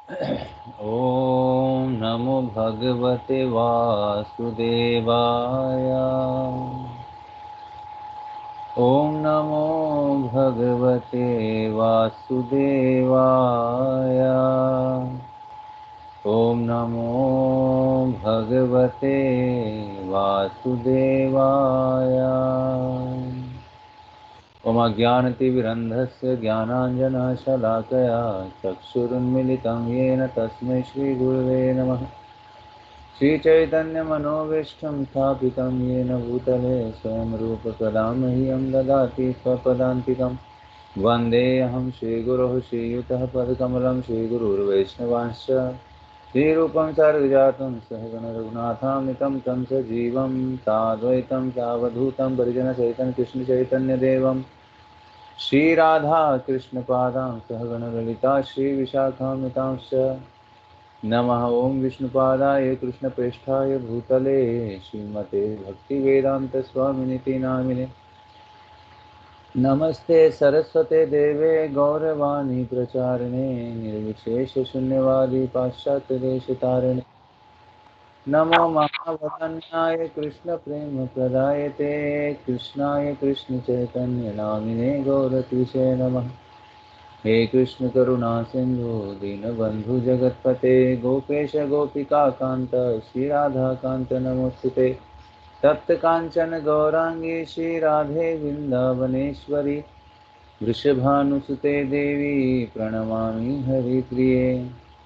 ॐ नमो भगवते वासुदेवाय। ॐ नमो भगवते वासुदेवाय। ॐ नमो भगवते वासुदेवाय। ॐ अज्ञानतिमिरन्धस्य ज्ञानाञ्जनशलाकया चक्षुरुन्मिलितं येन तस्मै श्रीगुरवे नमः। श्रीचैतन्यमनोभीष्टं स्थापितं येन भूतले स्वयं रूपकदा मह्यं ददाति स्वपदान्तिकं। वन्देऽहं श्रीगुरोः श्रीयुतः पदकमलं श्रीगुरुर्वैष्णवांश्च श्रीरूपं सार्वजातं सहगण रघुनाथामितं तं सजीवं साद्वैतं सावधूतं परिजनसहितं कृष्णचैतन्यदेवं श्रीराधा कृष्णपादां सहगण ललिता श्रीविशाखामितांश्च नमः। ओं विष्णुपादाय कृष्णप्रेष्ठाय भूतले श्रीमते भक्तिवेदान्तस्वामिनिति नामिने। नमस्ते सरस्वते देवे गौरवाणी प्रचारिणे निर्विशेषशून्यवादी पाश्चात्यदेशतारिणे। नमो महावदन्याय कृष्णप्रेमप्रदायते कृष्णाय कृष्णचैतन्यनामिने गौरतीशे नमः। हे कृष्ण करुणा सिंधु दीनबंधु जगतपते गोपेश गोपिका कांत श्री राधा कांत नमोस्तुते। तप्त कांचन गौरांगी श्री राधे वृंदावनेश्वरी वृषभानुसुते देवी प्रणमामि हरिप्रिये।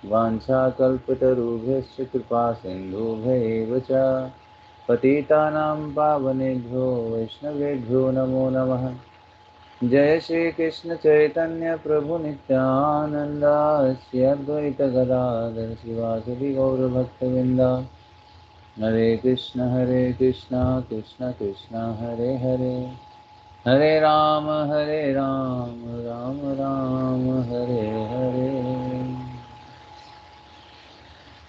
वाञ्छाकल्पतरुभ्यश्च कृपा सिन्धुभ्यैव च पतितानां पावनेभ्यो वैष्णवेभ्यो नमो नमः। जय श्री कृष्ण चैतन्य प्रभु नित्यानंद श्री अद्वैत गदाधर शिवासदि गौर भक्तवृंद। हरे कृष्ण कृष्ण कृष्ण हरे हरे, हरे राम राम राम हरे हरे।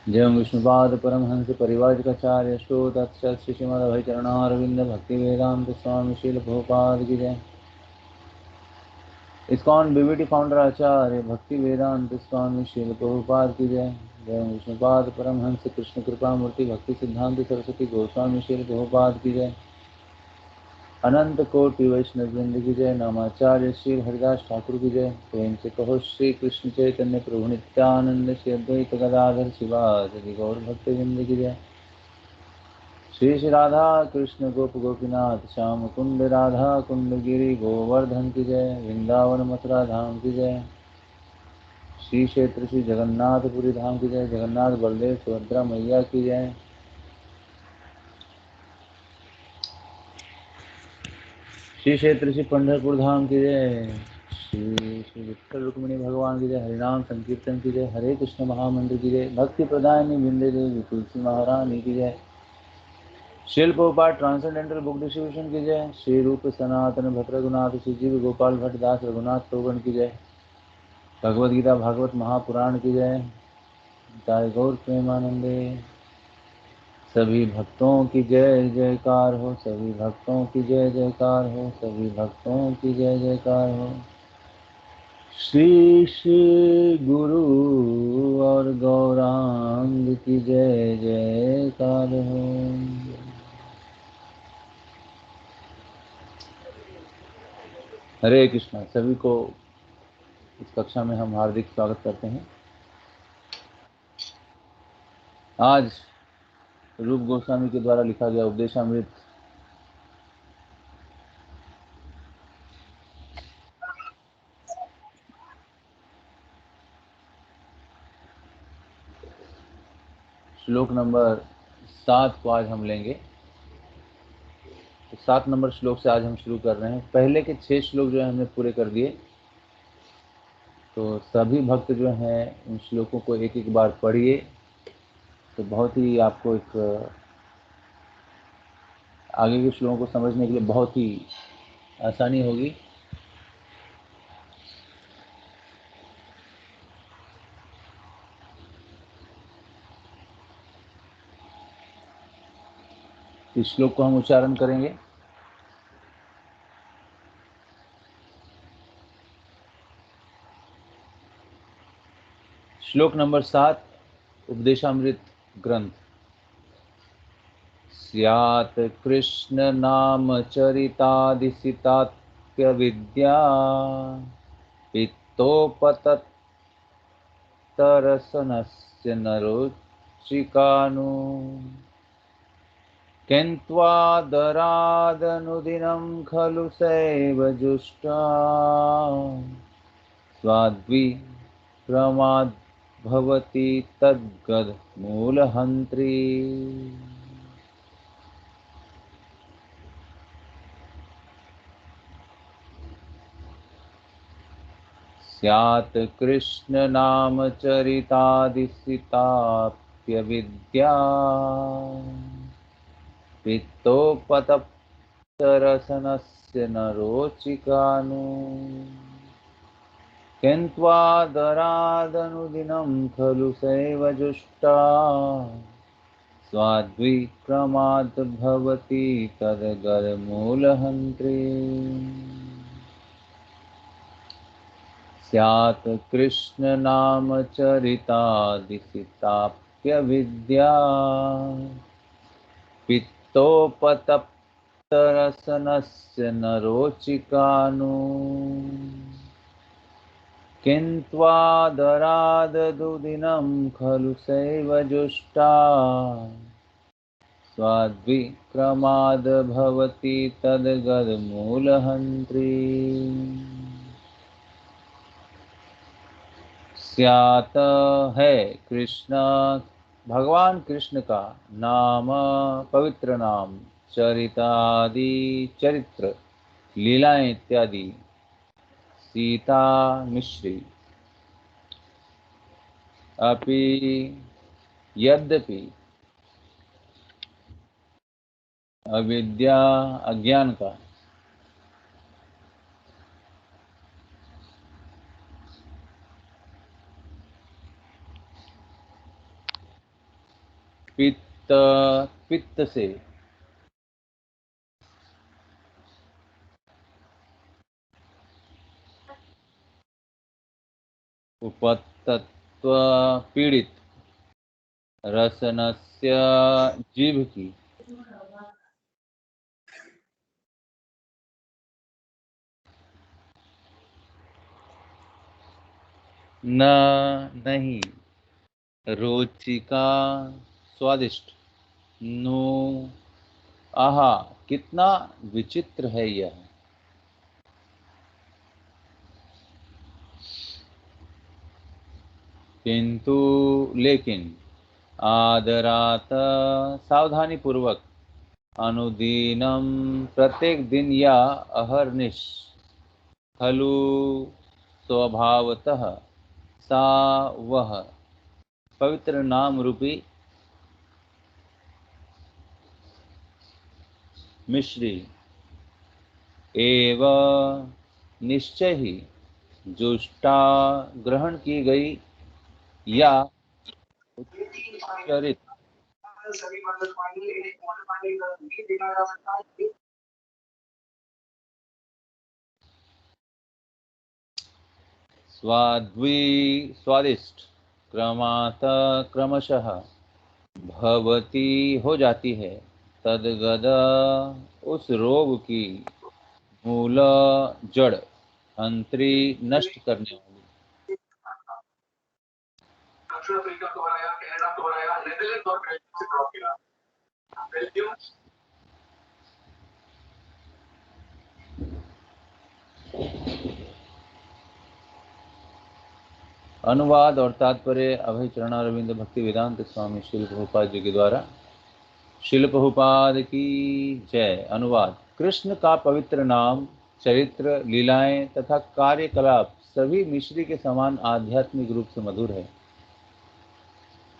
जय विष्णुपाद परमहंस परिवारकाचार्य श्रोत अक्षर श्रीमद चरणारविंद भक्ति वेदांत स्वामी शील भोपाल की जय। इस्कॉन बीबीटी फाउंडर आचार्य भक्ति वेदांत स्वामी श्रील प्रभुपाद की जय। जय विष्णुपाद परमहंस कृष्ण कृपा मूर्ति भक्ति सिद्धांत सरस्वती गोस्वामी श्रील प्रभुपाद की जय। अनंत कोटि वैष्णव वृंद की जय। नामाचार्य श्री हरिदास ठाकुर की जय। प्रेम से कहो श्री कृष्ण चैतन्य प्रभु नित्यानंद श्री अद्वैत गदाधर शिवासदि गौर भक्त वृंद की जय। श्री श्री राधा कृष्ण गोप गोपीनाथ श्याम कुंड राधा कुंड गिरी गोवर्धन की जय। वृंदावन मथुरा धाम की जय। श्री क्षेत्र श्री जगन्नाथपुरी धाम की जय। जगन्नाथ बलदेव सुभद्रा मैया की जय। श्री क्षेत्र श्री पंढरपुर धाम की जय। श्री श्री विठल रुक्मिणी भगवान की जय। हरिनाम संकीर्तन की जय। हरे कृष्ण महामंत्र की जय। भक्ति प्रदायिनी बिंदे देवी तुलसी महारानी की जय। शिल्प उपाट ट्रांसेंडेंटल बुक डिस्ट्रीब्यूशन की जय। श्री रूप सनातन भद्र रघुनाथ श्री जीव गोपाल भट्ट दास रघुनाथ टोगन की जय। भगवद गीता भागवत महापुराण की जय। जय गौर प्रेमानंदे। सभी भक्तों की जय जयकार हो, सभी भक्तों की जय जयकार हो, सभी भक्तों की जय जयकार हो। श्री श्री गुरु और गौरांग की जय जयकार हो। हरे कृष्णा। सभी को इस कक्षा में हम हार्दिक स्वागत करते हैं। आज रूप गोस्वामी के द्वारा लिखा गया उपदेशामृत श्लोक नंबर 7 को आज हम लेंगे। तो 7 नंबर श्लोक से आज हम शुरू कर रहे हैं। पहले के 6 श्लोक जो है हमने पूरे कर दिए। तो सभी भक्त जो हैं उन श्लोकों को एक एक बार पढ़िए, तो बहुत ही आपको एक आगे के श्लोकों को समझने के लिए बहुत ही आसानी होगी। इस श्लोक को हम उच्चारण करेंगे। श्लोक नंबर 7 उपदेशामृत ग्रंथ। स्यात् कृष्ण नाम चरितादिसितात्य विद्या पित्तोपतत्तरसनस्य नरोचिकानु केन्त्वादरादनुदिनं खलु सैव जुष्टा स्वाद्वी प्रमाद्भवति तद्गद मूलहन्त्री। स्यात् कृष्ण नाम चरितादिसिताप्यविद्या पित्तोपतप्तरसनस्य नरोचिकानु केन्त्वादरादनुदिनं खलु सैव जुष्टा स्वाद्विक्रमाद्भवति तद्गर्मूलहन्त्री। स्यात् कृष्ण नाम चरितादिसिताप्यविद्या पित्तोपतप्तरसनस्य नरोचिकानु किन्त्वादरादनुदिनं खलु सैव जुष्टा स्वाद्विक्रमाद्भवति तद्गर्मूलहन्त्री। स्यात् है कृष्ण भगवान कृष्ण का नाम पवित्र नाम, चरितादि चरित्र, लीलाएं इत्यादि, सीता मिश्री, अपि यद्यपि अविद्या अज्ञान का पित्त पित्त से उपतत्व पीड़ित रसनस्य जीभ की न नहीं रोचिका स्वादिष्ट नो आहा कितना विचित्र है यह। किंतु लेकिन आदरात सावधानी पूर्वक अनुदिनम प्रत्येक दिन या अहर्निश खलु स्वभावतः सा वह पवित्र नाम रूपी मिश्री एवं निश्चय ही जुष्टा ग्रहण की गई या उच्चरित स्वाद्वी स्वादिष्ट क्रमात क्रमशः भवती हो जाती है तदगद उस रोग की मूल जड़ अंतरी नष्ट करने वाली। दक्षिण अफ्रीका तो हराया, कनाडा तो हराया, नेदरलैंड और बेल्जियम से ड्रॉ किया। बेल्जियम अनुवाद और तात्पर्य अभय चरणारविंद भक्ति वेदांत स्वामी श्रील प्रभुपाद जी के द्वारा। श्रील प्रभुपाद की जय। अनुवाद। कृष्ण का पवित्र नाम, चरित्र, लीलाएं तथा कार्यकलाप सभी मिश्री के समान आध्यात्मिक रूप से मधुर है।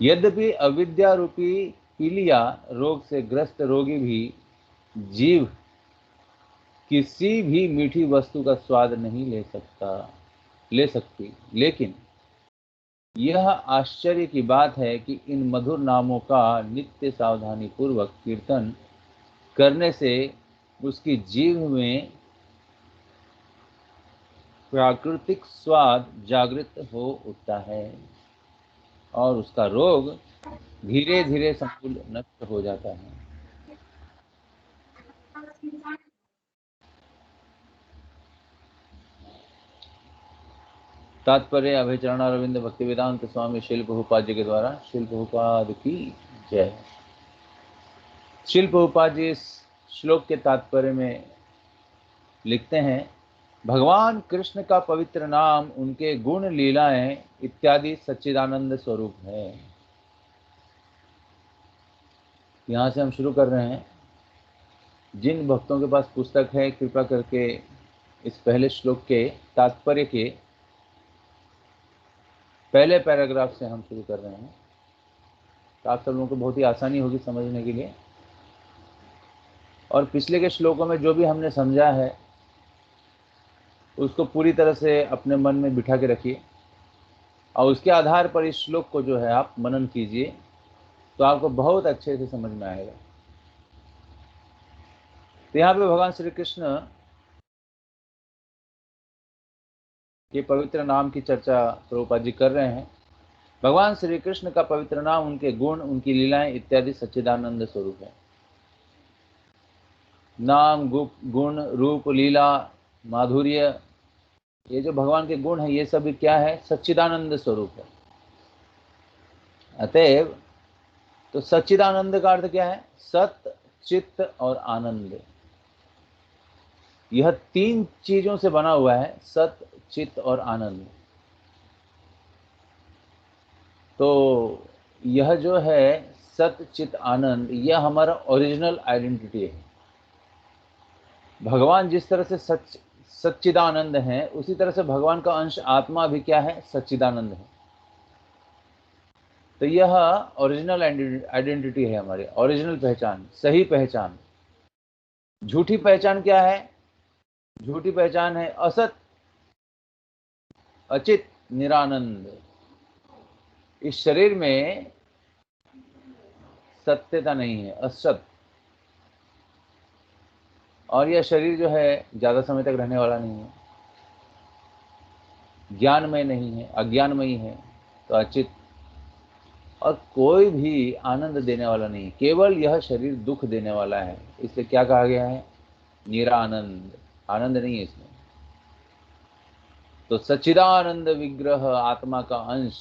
यद्यपि अविद्या रूपी पीलिया रोग से ग्रस्त रोगी भी जीव किसी भी मीठी वस्तु का स्वाद नहीं ले सकती, लेकिन यह आश्चर्य की बात है कि इन मधुर नामों का नित्य सावधानी पूर्वक कीर्तन करने से उसकी जीभ में प्राकृतिक स्वाद जागृत हो उठता है। और उसका रोग धीरे धीरे संपूर्ण नष्ट हो जाता है। तात्पर्य अभय चरणारविंद भक्ति वेदांत स्वामी शिल प्रभुपाद जी के द्वारा। शिल प्रभुपाद की जय। शिल प्रभुपाद जी इस श्लोक के तात्पर्य में लिखते हैं, भगवान कृष्ण का पवित्र नाम, उनके गुण, लीलाएं इत्यादि सच्चिदानंद स्वरूप है। यहाँ से हम शुरू कर रहे हैं। जिन भक्तों के पास पुस्तक है, कृपा करके इस पहले श्लोक के तात्पर्य के पहले पैराग्राफ से हम शुरू कर रहे हैं, तो आप सब लोगों को बहुत ही आसानी होगी समझने के लिए। और पिछले के श्लोकों में जो भी हमने समझा है उसको पूरी तरह से अपने मन में बिठा के रखिए और उसके आधार पर इस श्लोक को जो है आप मनन कीजिए, तो आपको बहुत अच्छे से समझ में आएगा। तो यहाँ पे भगवान श्री कृष्ण के पवित्र नाम की चर्चा प्रभुपाद जी कर रहे हैं। भगवान श्री कृष्ण का पवित्र नाम, उनके गुण, उनकी लीलाएं इत्यादि सच्चिदानंद स्वरूप है। नाम, गुण, रूप, लीला, माधुर्य, ये जो भगवान के गुण है ये सब क्या है? सच्चिदानंद स्वरूप है। अतएव तो सच्चिदानंद का अर्थ क्या है? सत, चित्त और आनंद। यह तीन चीजों से बना हुआ है, सत, चित्त और आनंद। तो यह जो है सत, चित्त, आनंद, यह हमारा ओरिजिनल आइडेंटिटी है। भगवान जिस तरह से सच्चिदानंद है, उसी तरह से भगवान का अंश आत्मा भी क्या है? सच्चिदानंद है। तो यह ओरिजिनल आइडेंटिटी है, हमारी ओरिजिनल पहचान, सही पहचान। झूठी पहचान क्या है? झूठी पहचान है असत, अचित, निरानंद। इस शरीर में सत्यता नहीं है, असत। और यह शरीर जो है ज्यादा समय तक रहने वाला नहीं है, ज्ञानमय नहीं है, अज्ञानमयी है, तो अचित। और कोई भी आनंद देने वाला नहीं, केवल यह शरीर दुख देने वाला है। इसलिए क्या कहा गया है? निरानंद, आनंद नहीं है इसमें। तो सच्चिदानंद विग्रह, आत्मा का अंश,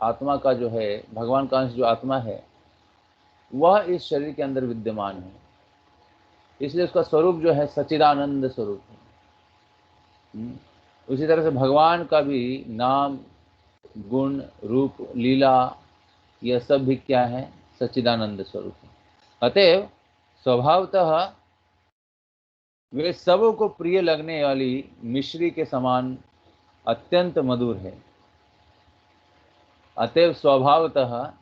आत्मा का जो है, भगवान का अंश जो आत्मा है, वह इस शरीर के अंदर विद्यमान है। इसलिए उसका स्वरूप जो है सच्चिदानंद स्वरूप है। उसी तरह से भगवान का भी नाम, गुण, रूप, लीला, यह सब भी क्या है? सच्चिदानंद स्वरूप है। अतएव स्वभावतः वे सबों को प्रिय लगने वाली मिश्री के समान अत्यंत मधुर है। अतएव स्वभावतः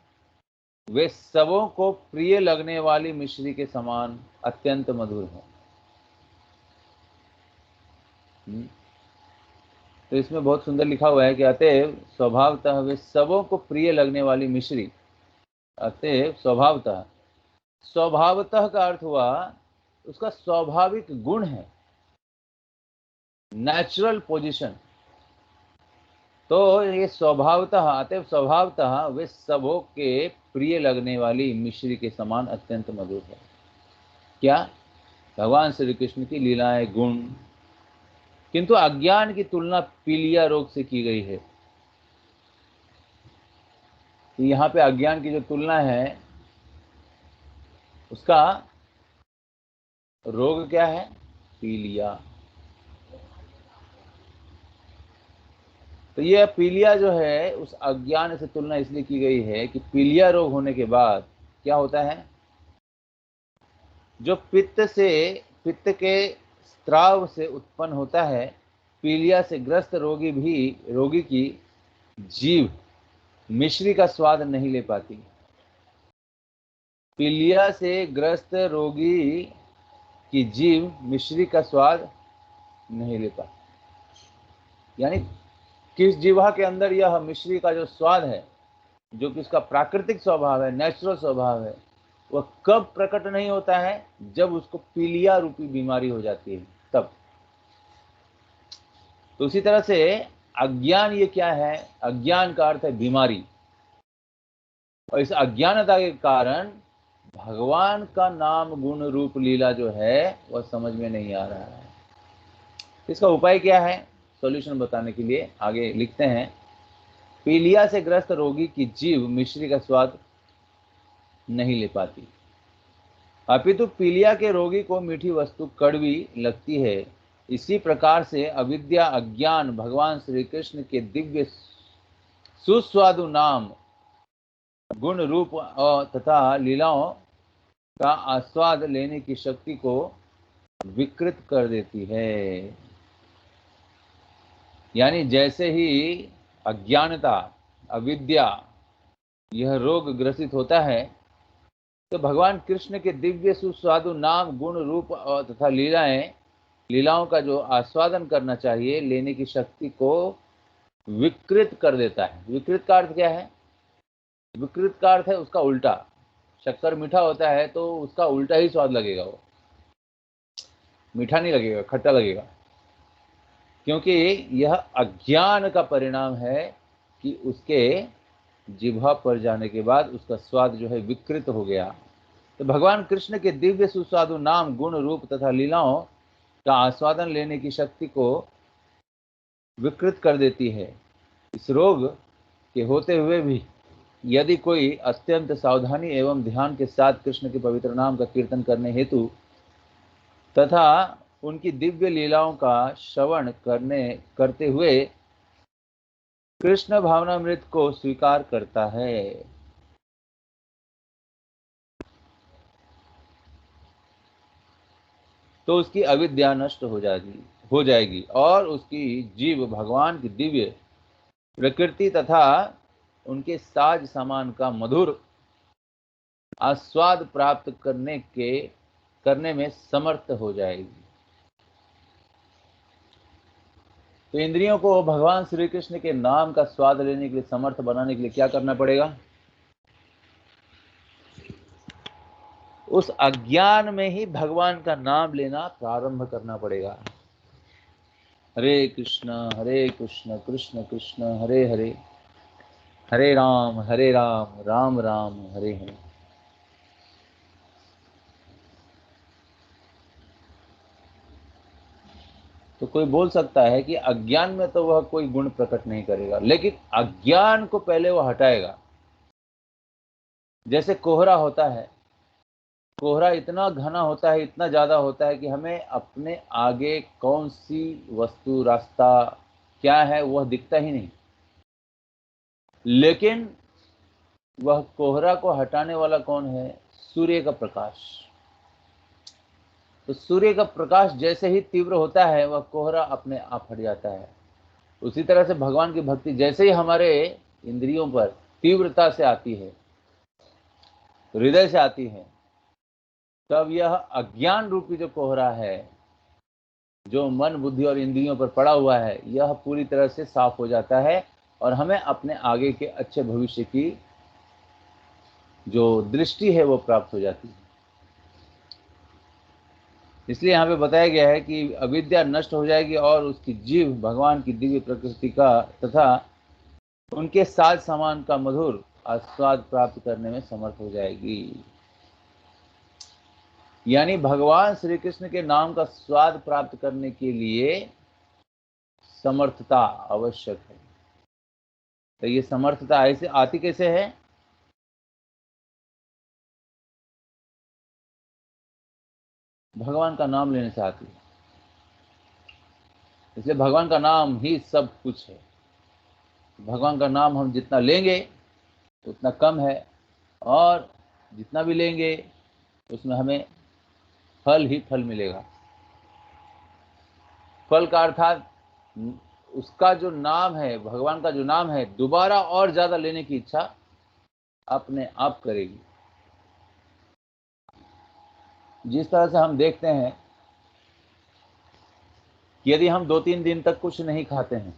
वे सबों को प्रिय लगने वाली मिश्री के समान अत्यंत मधुर है। तो इसमें बहुत सुंदर लिखा हुआ है कि अतएव स्वभावतः वे सबों को प्रिय लगने वाली मिश्री। अतएव स्वभावतः, स्वभावतः का अर्थ हुआ उसका स्वाभाविक गुण है, नेचुरल पोजीशन। तो ये स्वभावतः, अतएव स्वभावतः वे सबों के प्रिय लगने वाली मिश्री के समान अत्यंत मधुर है। क्या? भगवान श्री कृष्ण की लीलाएं, गुण। किंतु अज्ञान की तुलना पीलिया रोग से की गई है। तो यहाँ पे अज्ञान की जो तुलना है, उसका रोग क्या है? पीलिया। तो यह पीलिया जो है उस अज्ञान से तुलना इसलिए की गई है कि पीलिया रोग होने के बाद क्या होता है? जो पित्त के स्त्राव से उत्पन्न होता है, पीलिया से ग्रस्त रोगी की जीभ मिश्री का स्वाद नहीं ले पाती। पीलिया से ग्रस्त रोगी की जीभ मिश्री का स्वाद नहीं ले पाती। यानी किस जीवा के अंदर यह मिश्री का जो स्वाद है, जो कि उसका प्राकृतिक स्वभाव है, नेचुरल स्वभाव है, वह कब प्रकट नहीं होता है? जब उसको पीलिया रूपी बीमारी हो जाती है, तब। तो उसी तरह से अज्ञान, ये क्या है? अज्ञान का अर्थ है बीमारी। और इस अज्ञानता के कारण भगवान का नाम गुण रूप लीला जो है वह समझ में नहीं आ रहा है। इसका उपाय क्या है? सॉल्यूशन बताने के लिए आगे लिखते हैं, पीलिया से ग्रस्त रोगी की जीभ मिश्री का स्वाद नहीं ले पाती, अपितु पीलिया के रोगी को मीठी वस्तु कड़वी लगती है। इसी प्रकार से अविद्या अज्ञान भगवान श्री कृष्ण के दिव्य सुस्वादु नाम गुण रूप तथा लीलाओं का आस्वाद लेने की शक्ति को विकृत कर देती है। यानी जैसे ही अज्ञानता अविद्या यह रोग ग्रसित होता है, तो भगवान कृष्ण के दिव्य सुस्वादु नाम गुण रूप तथा लीलाओं का जो आस्वादन करना चाहिए लेने की शक्ति को विकृत कर देता है। विकृत का अर्थ क्या है? विकृत का अर्थ है उसका उल्टा। शक्कर मीठा होता है तो उसका उल्टा ही स्वाद लगेगा, वो मीठा नहीं लगेगा, खट्टा लगेगा, क्योंकि यह अज्ञान का परिणाम है कि उसके जिह्वा पर जाने के बाद उसका स्वाद जो है विकृत हो गया। तो भगवान कृष्ण के दिव्य सुस्वादु नाम गुण रूप तथा लीलाओं का आस्वादन लेने की शक्ति को विकृत कर देती है। इस रोग के होते हुए भी यदि कोई अत्यंत सावधानी एवं ध्यान के साथ कृष्ण के पवित्र नाम का कीर्तन करने हेतु तथा उनकी दिव्य लीलाओं का श्रवण करते हुए कृष्ण भावनामृत को स्वीकार करता है, तो उसकी अविद्या नष्ट हो जाएगी और उसकी जीव भगवान की दिव्य प्रकृति तथा उनके साज सामान का मधुर आस्वाद प्राप्त करने में समर्थ हो जाएगी। तो इंद्रियों को भगवान श्री कृष्ण के नाम का स्वाद लेने के लिए समर्थ बनाने के लिए क्या करना पड़ेगा? उस अज्ञान में ही भगवान का नाम लेना प्रारंभ करना पड़ेगा। हरे कृष्ण कृष्ण कृष्ण हरे हरे, हरे राम राम राम हरे हरे। तो कोई बोल सकता है कि अज्ञान में तो वह कोई गुण प्रकट नहीं करेगा, लेकिन अज्ञान को पहले वह हटाएगा। जैसे कोहरा होता है, कोहरा इतना घना होता है, इतना ज्यादा होता है कि हमें अपने आगे कौन सी वस्तु रास्ता क्या है वह दिखता ही नहीं, लेकिन वह कोहरा को हटाने वाला कौन है? सूर्य का प्रकाश। तो सूर्य का प्रकाश जैसे ही तीव्र होता है वह कोहरा अपने आप हट जाता है। उसी तरह से भगवान की भक्ति जैसे ही हमारे इंद्रियों पर तीव्रता से आती है, हृदय से आती है, तब यह अज्ञान रूपी जो कोहरा है, जो मन बुद्धि और इंद्रियों पर पड़ा हुआ है, यह पूरी तरह से साफ हो जाता है और हमें अपने आगे के अच्छे भविष्य की जो दृष्टि है वो प्राप्त हो जाती है। इसलिए यहाँ पे बताया गया है कि अविद्या नष्ट हो जाएगी और उसकी जीव भगवान की दिव्य प्रकृति का तथा उनके साज सामान का मधुर आस्वाद प्राप्त करने में समर्थ हो जाएगी। यानी भगवान श्री कृष्ण के नाम का स्वाद प्राप्त करने के लिए समर्थता आवश्यक है। तो ये समर्थता ऐसे आती कैसे है? भगवान का नाम लेने से आती है। इसलिए भगवान का नाम ही सब कुछ है। भगवान का नाम हम जितना लेंगे उतना कम है, और जितना भी लेंगे उसमें हमें फल ही फल मिलेगा। फल का अर्थात उसका जो नाम है, भगवान का जो नाम है, दोबारा और ज्यादा लेने की इच्छा अपने आप करेगी। जिस तरह से हम देखते हैं कि यदि हम 2-3 दिन तक कुछ नहीं खाते हैं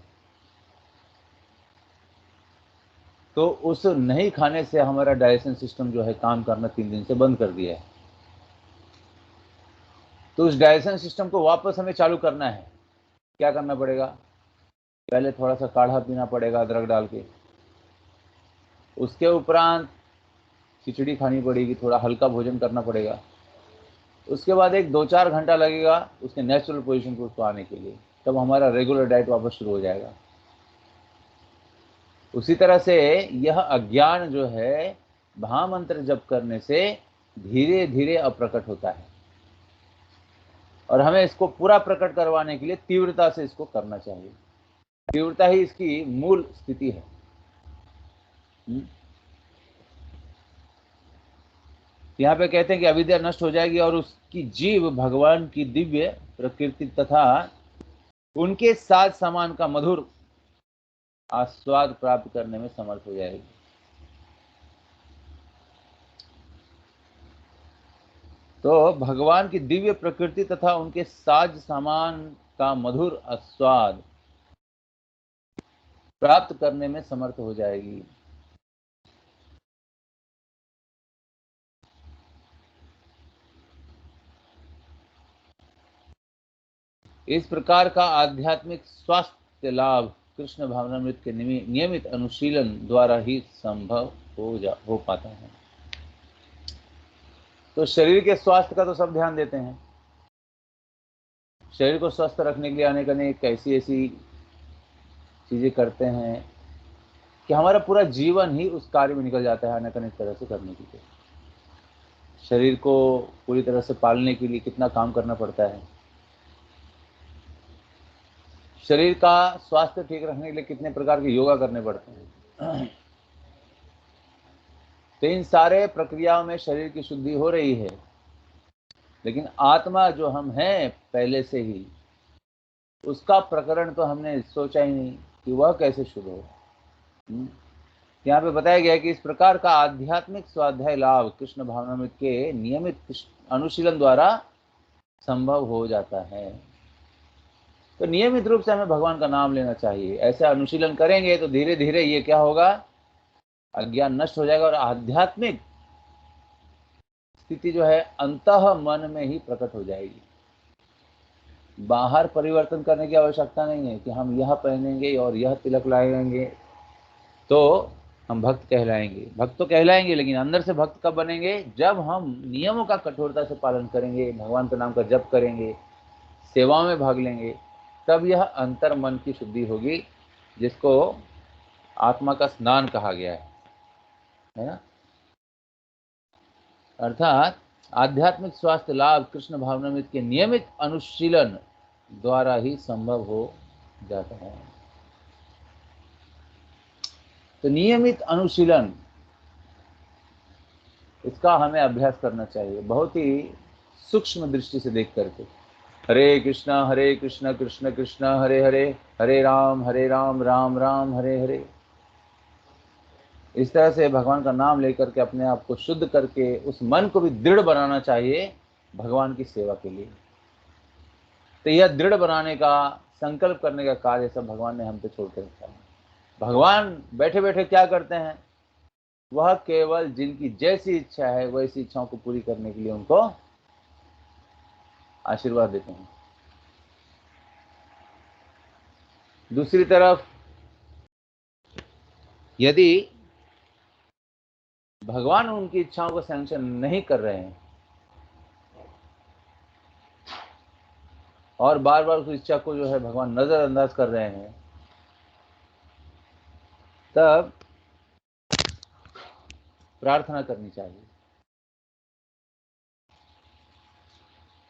तो उस नहीं खाने से हमारा डाइजेशन सिस्टम जो है काम करना 3 दिन से बंद कर दिया है। तो उस डाइजेशन सिस्टम को वापस हमें चालू करना है। क्या करना पड़ेगा? पहले थोड़ा सा काढ़ा पीना पड़ेगा अदरक डाल के, उसके उपरांत खिचड़ी खानी पड़ेगी, थोड़ा हल्का भोजन करना पड़ेगा। उसके बाद एक 2-4 घंटा लगेगा उसके नेचुरल पोजीशन को उसको आने के लिए, तब हमारा रेगुलर डाइट वापस शुरू हो जाएगा। उसी तरह से यह अज्ञान जो है महामंत्र जप करने से धीरे धीरे अप्रकट होता है, और हमें इसको पूरा प्रकट करवाने के लिए तीव्रता से इसको करना चाहिए। तीव्रता ही इसकी मूल स्थिति है। यहाँ पे कहते हैं कि अविद्या नष्ट हो जाएगी और उसकी जीव भगवान की दिव्य प्रकृति तथा उनके साथ समान का मधुर आस्वाद प्राप्त करने में समर्थ हो जाएगी। तो भगवान की दिव्य प्रकृति तथा उनके साज सामान का मधुर आस्वाद प्राप्त करने में समर्थ हो जाएगी। इस प्रकार का आध्यात्मिक स्वास्थ्य लाभ कृष्ण भावनामृत के नियमित अनुशीलन द्वारा ही संभव हो पाता है। तो शरीर के स्वास्थ्य का तो सब ध्यान देते हैं। शरीर को स्वस्थ रखने के लिए अनेक अनेक ऐसी ऐसी चीजें करते हैं कि हमारा पूरा जीवन ही उस कार्य में निकल जाता है अनेक अनेक तरह से करने के लिए। शरीर को पूरी तरह से पालने के लिए कितना काम करना पड़ता है, शरीर का स्वास्थ्य ठीक रखने के लिए कितने प्रकार के योगा करने पड़ते हैं। तो इन सारे प्रक्रियाओं में शरीर की शुद्धि हो रही है, लेकिन आत्मा जो हम हैं पहले से ही, उसका प्रकरण तो हमने सोचा ही नहीं कि वह कैसे शुद्ध हो। यहाँ पे बताया गया है कि इस प्रकार का आध्यात्मिक स्वाध्याय लाभ कृष्ण भावनामृत के नियमित अनुशीलन द्वारा संभव हो जाता है। तो नियमित रूप से हमें भगवान का नाम लेना चाहिए। ऐसे अनुशीलन करेंगे तो धीरे धीरे ये क्या होगा, अज्ञान नष्ट हो जाएगा और आध्यात्मिक स्थिति जो है अंतः मन में ही प्रकट हो जाएगी। बाहर परिवर्तन करने की आवश्यकता नहीं है कि हम यह पहनेंगे और यह तिलक लगाएंगे तो हम भक्त कहलाएंगे। भक्त तो कहलाएंगे, लेकिन अंदर से भक्त कब बनेंगे, जब हम नियमों का कठोरता से पालन करेंगे, भगवान के नाम का जप करेंगे, सेवा में भाग लेंगे, तब यह अंतर मन की शुद्धि होगी, जिसको आत्मा का स्नान कहा गया है ना। अर्थात आध्यात्मिक स्वास्थ्य लाभ कृष्ण भावनामृत के नियमित अनुशीलन द्वारा ही संभव हो जाता है। तो नियमित अनुशीलन, इसका हमें अभ्यास करना चाहिए बहुत ही सूक्ष्म दृष्टि से देख करके। हरे कृष्णा कृष्ण कृष्ण हरे हरे, हरे राम राम राम हरे हरे। इस तरह से भगवान का नाम लेकर के अपने आप को शुद्ध करके उस मन को भी दृढ़ बनाना चाहिए भगवान की सेवा के लिए। तो यह दृढ़ बनाने का, संकल्प करने का कार्य सब भगवान ने हम पे छोड़ के रखा है। भगवान बैठे बैठे क्या करते हैं, वह केवल जिनकी जैसी इच्छा है वैसी इच्छाओं को पूरी करने के लिए उनको आशीर्वाद देते हैं। दूसरी तरफ यदि भगवान उनकी इच्छाओं को सैंक्शन नहीं कर रहे हैं और बार बार उस इच्छा को जो है भगवान नजरअंदाज कर रहे हैं, तब प्रार्थना करनी चाहिए।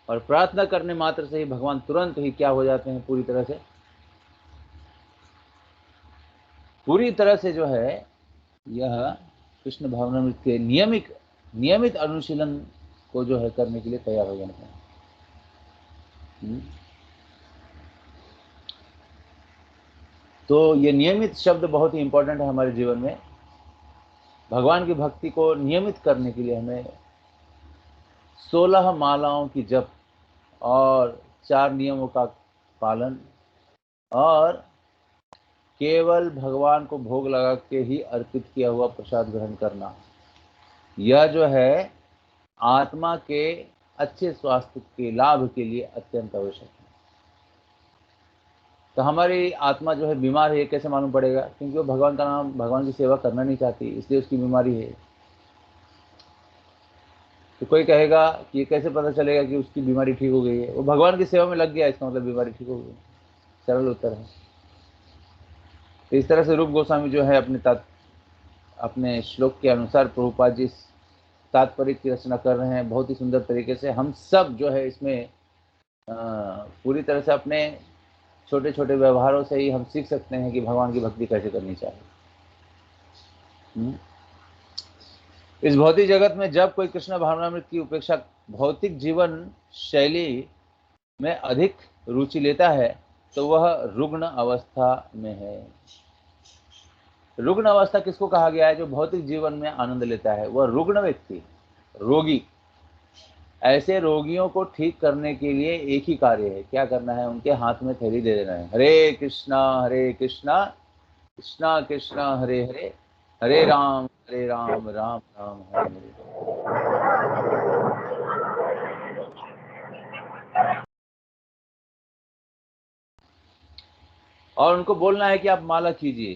और प्रार्थना करने मात्र से ही भगवान तुरंत ही क्या हो जाते हैं, पूरी तरह से जो है यह कृष्ण भावनामृत के नियमित अनुशीलन को जो है करने के लिए तैयार हो जाते हैं। तो ये नियमित शब्द बहुत ही इंपॉर्टेंट है हमारे जीवन में। भगवान की भक्ति को नियमित करने के लिए हमें 16 मालाओं की जप और 4 नियमों का पालन और केवल भगवान को भोग लगा के ही अर्पित किया हुआ प्रसाद ग्रहण करना, यह जो है आत्मा के अच्छे स्वास्थ्य के लाभ के लिए अत्यंत आवश्यक है। तो हमारी आत्मा जो है बीमार है, ये कैसे मालूम पड़ेगा, क्योंकि वो भगवान का नाम, भगवान की सेवा करना नहीं चाहती, इसलिए उसकी बीमारी है। तो कोई कहेगा कि ये कैसे पता चलेगा कि उसकी बीमारी ठीक हो गई है? वो भगवान की सेवा में लग गया, इसका मतलब बीमारी ठीक हो गई। सरल उत्तर है। तो इस तरह से रूप गोस्वामी जो है अपने श्लोक के अनुसार प्रभुपाद जी तात्पर्य की रचना कर रहे हैं बहुत ही सुंदर तरीके से। हम सब जो है इसमें पूरी तरह से अपने छोटे छोटे व्यवहारों से ही हम सीख सकते हैं कि भगवान की भक्ति कैसे करनी चाहिए। इस भौतिक जगत में जब कोई कृष्ण भावनामृत की उपेक्षा भौतिक जीवन शैली में अधिक रुचि लेता है तो वह रुग्ण अवस्था में है। रुग्ण अवस्था किसको कहा गया है? जो भौतिक जीवन में आनंद लेता है वह रुग्ण व्यक्ति, रोगी। ऐसे रोगियों को ठीक करने के लिए एक ही कार्य है, क्या करना है? उनके हाथ में थैली दे देना है। हरे कृष्णा कृष्णा कृष्णा हरे हरे, हरे राम राम राम हरे हरे। और उनको बोलना है कि आप माला कीजिए।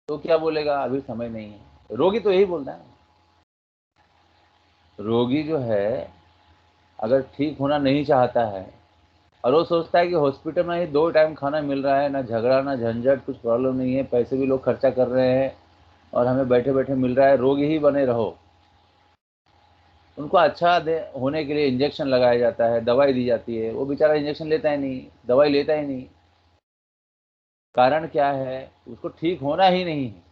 तो क्या बोलेगा? अभी समय नहीं है। रोगी तो यही बोलता है। रोगी जो है अगर ठीक होना नहीं चाहता है और वो सोचता है कि हॉस्पिटल में ही 2 टाइम खाना मिल रहा है, ना झगड़ा ना झंझट, कुछ प्रॉब्लम नहीं है, पैसे भी लोग खर्चा कर रहे हैं और हमें बैठे बैठे मिल रहा है, रोगी ही बने रहो। उनको अच्छा होने के लिए इंजेक्शन लगाया जाता है, दवाई दी जाती है, वो बेचारा इंजेक्शन लेता ही नहीं, दवाई लेता ही नहीं। कारण क्या है? उसको ठीक होना ही नहीं है।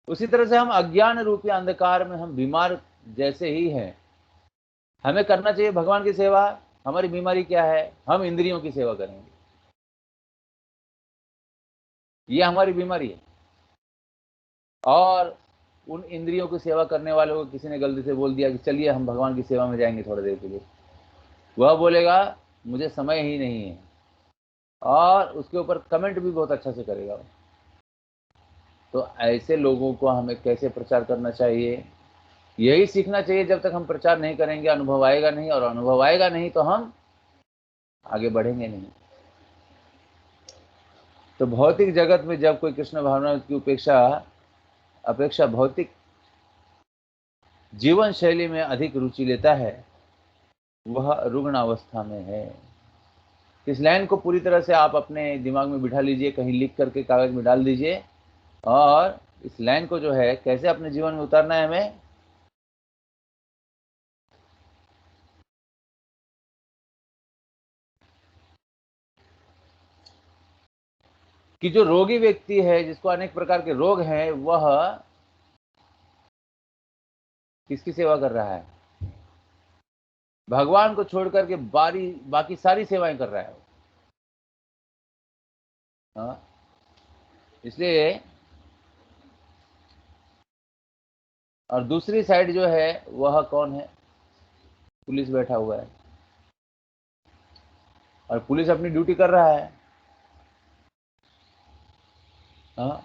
उसी तरह से हम अज्ञान रूपी अंधकार में हम बीमार जैसे ही हैं। हमें करना चाहिए भगवान की सेवा। हमारी बीमारी क्या है? हम इंद्रियों की सेवा करेंगे, ये हमारी बीमारी है। और उन इंद्रियों की सेवा करने वालों को किसी ने गलती से बोल दिया कि चलिए हम भगवान की सेवा में जाएंगे थोड़ी देर के लिए, वह बोलेगा मुझे समय ही नहीं है, और उसके ऊपर कमेंट भी बहुत अच्छा से करेगा। तो ऐसे लोगों को हमें कैसे प्रचार करना चाहिए? यही सीखना चाहिए। जब तक हम प्रचार नहीं करेंगे अनुभव आएगा नहीं, और अनुभव आएगा नहीं तो हम आगे बढ़ेंगे नहीं। तो भौतिक जगत में जब कोई कृष्ण भावना की अपेक्षा भौतिक जीवन शैली में अधिक रुचि लेता है वह रुग्ण अवस्था में है। इस लाइन को पूरी तरह से आप अपने दिमाग में बिठा लीजिए, कहीं लिख करके कागज में डाल दीजिए, और इस लाइन को जो है कैसे अपने जीवन में उतारना है हमें। कि जो रोगी व्यक्ति है जिसको अनेक प्रकार के रोग हैं, वह किसकी सेवा कर रहा है? भगवान को छोड़ करके बाकी सारी सेवाएं कर रहा है। हाँ, इसलिए। और दूसरी साइड जो है वह कौन है? पुलिस बैठा हुआ है, और पुलिस अपनी ड्यूटी कर रहा है। हाँ,